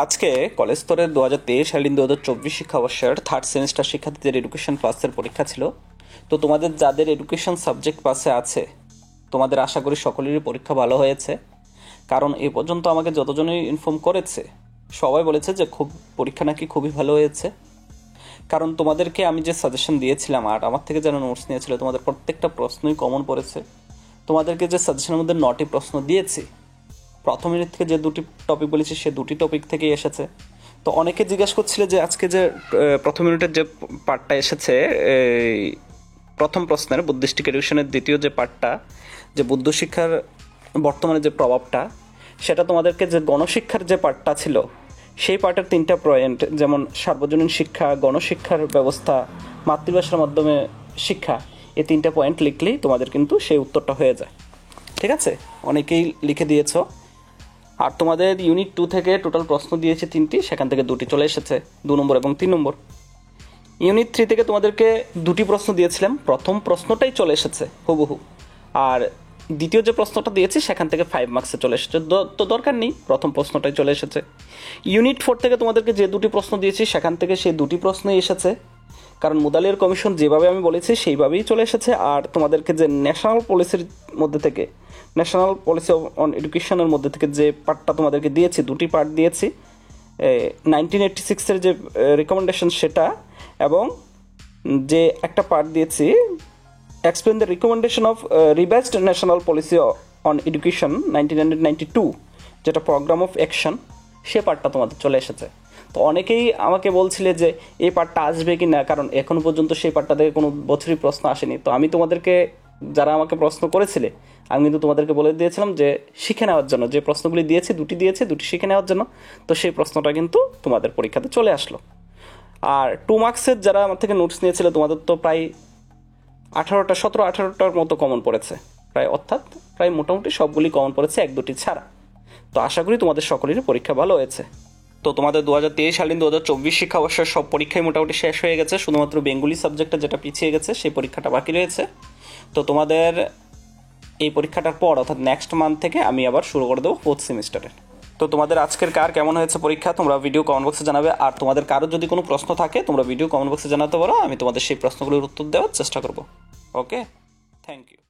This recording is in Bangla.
আজকে কলেজ স্তরের 2023-2024 শিক্ষাবর্ষের থার্ড সেমিস্টার শিক্ষার্থীদের এডুকেশন পাসের পরীক্ষা ছিল। তো তোমাদের যাদের এডুকেশন সাবজেক্ট পাসে আছে তোমাদের আশা করি সকলেরই পরীক্ষা ভালো হয়েছে, কারণ এ পর্যন্ত আমাকে যতজনই ইনফর্ম করেছে সবাই বলেছে যে পরীক্ষা নাকি খুবই ভালো হয়েছে। কারণ তোমাদেরকে আমি যে সাজেশন দিয়েছিলাম আর আমার থেকে যারা নোটস নিয়েছিল তোমাদের প্রত্যেকটা প্রশ্নই কমন পড়েছে। তোমাদেরকে যে সাজেশনের মধ্যে 9টি প্রশ্ন দিয়েছি, প্রথম ইউনিট থেকে যে দুটি টপিক বলেছি সে দুটি টপিক থেকেই এসেছে। তো অনেকে জিজ্ঞেস করছিল যে আজকে যে প্রথম ইউনিটের যে পার্টটা এসেছে, প্রথম প্রশ্নের বুদ্ধিস্টিক এডুকেশনের দ্বিতীয় যে পার্টটা, যে বুদ্ধ শিক্ষার বর্তমানে যে প্রভাবটা, সেটা তোমাদেরকে যে গণশিক্ষার যে পার্টটা ছিল সেই পার্টের 3টা পয়েন্ট, যেমন সার্বজনীন শিক্ষা, গণশিক্ষার ব্যবস্থা, মাতৃভাষার মাধ্যমে শিক্ষা, এই 3টা পয়েন্ট লিখলেই তোমাদের কিন্তু সেই উত্তরটা হয়ে যায়। ঠিক আছে, অনেকেই লিখে দিয়েছ। আর তোমাদের ইউনিট 2 থেকে টোটাল প্রশ্ন দিয়েছে 3টি, সেখান থেকে 2টি চলে এসেছে, 2 নম্বর এবং 3 নম্বর। ইউনিট 3 থেকে তোমাদেরকে 2টি প্রশ্ন দিয়েছিলাম, প্রথম প্রশ্নটাই চলে এসেছে হুবহু, আর দ্বিতীয় যে প্রশ্নটা দিয়েছি সেখান থেকে 5 মার্কসে চলে এসেছে। তো দরকার নেই, প্রথম প্রশ্নটাই চলে এসেছে। ইউনিট 4 থেকে তোমাদেরকে যে 2টি প্রশ্ন দিয়েছি সেখান থেকে সেই 2টি প্রশ্নই এসেছে, কারণ মুদালিয়ার কমিশন যেভাবে আমি বলেছি সেইভাবেই চলে এসেছে। আর তোমাদেরকে যে ন্যাশনাল পলিসির মধ্যে থেকে, ন্যাশনাল পলিসি অন এডুকেশনের মধ্যে থেকে যে পার্টটা তোমাদেরকে দিয়েছি, 2টি পার্ট দিয়েছি, 1986-এর যে রিকমেন্ডেশন সেটা, এবং যে একটা পার্ট দিয়েছি explain the recommendation of revised national policy on education 1992, যেটা প্রোগ্রাম অফ অ্যাকশন, সে পার্টটা তোমাদের চলে এসেছে। তো অনেকেই আমাকে বলছিলে যে এই পার্টটা আসবে কি না, কারণ এখনো পর্যন্ত সেই পার্টটা থেকে কোনো বছরই প্রশ্ন আসেনি। তো আমি তোমাদেরকে, যারা আমাকে প্রশ্ন করেছিলে, আমি কিন্তু তোমাদেরকে বলে দিয়েছিলাম যে শিখে নেওয়ার জন্য, যে প্রশ্নগুলি দিয়েছি 2টি দিয়েছি, 2টি শিখে নেওয়ার জন্য। তো সেই প্রশ্নটা কিন্তু তোমাদের পরীক্ষাতে চলে আসলো। আর 2 মার্কসের যারা আমার থেকে নোটস নিয়েছিল তোমাদের তো প্রায় 17-18টার মতো কমন পড়েছে প্রায়, অর্থাৎ প্রায় মোটামুটি সবগুলি কমন পড়েছে, 1-2টি ছাড়া। তো আশা করি তোমাদের সকলেরই পরীক্ষা ভালো হয়েছে। তো তোমাদের 2023-2024 শিক্ষাবর্ষের সব পরীক্ষাই মোটামুটি শেষ হয়ে গেছে, শুধুমাত্র বেঙ্গলি সাবজেক্টটা যেটা পিছিয়ে গেছে সেই পরীক্ষাটা বাকি রয়েছে। তো তোমাদের এই পরীক্ষাটার পর অর্থাৎ নেক্সট মান্থ থেকে আমি আবার শুরু করে দেবো 4th সেমিস্টারের। তো তোমাদের আজকের কার কেমন হয়েছে পরীক্ষা তোমরা ভিডিও কমেন্ট বক্সে জানাবে। আর তোমাদের কারো যদি কোনো প্রশ্ন থাকে তোমরা ভিডিও কমেন্ট বক্সে জানাতে পারো, আমি তোমাদের সেই প্রশ্নগুলোর উত্তর দেওয়ার চেষ্টা করব। ওকে, থ্যাংক ইউ।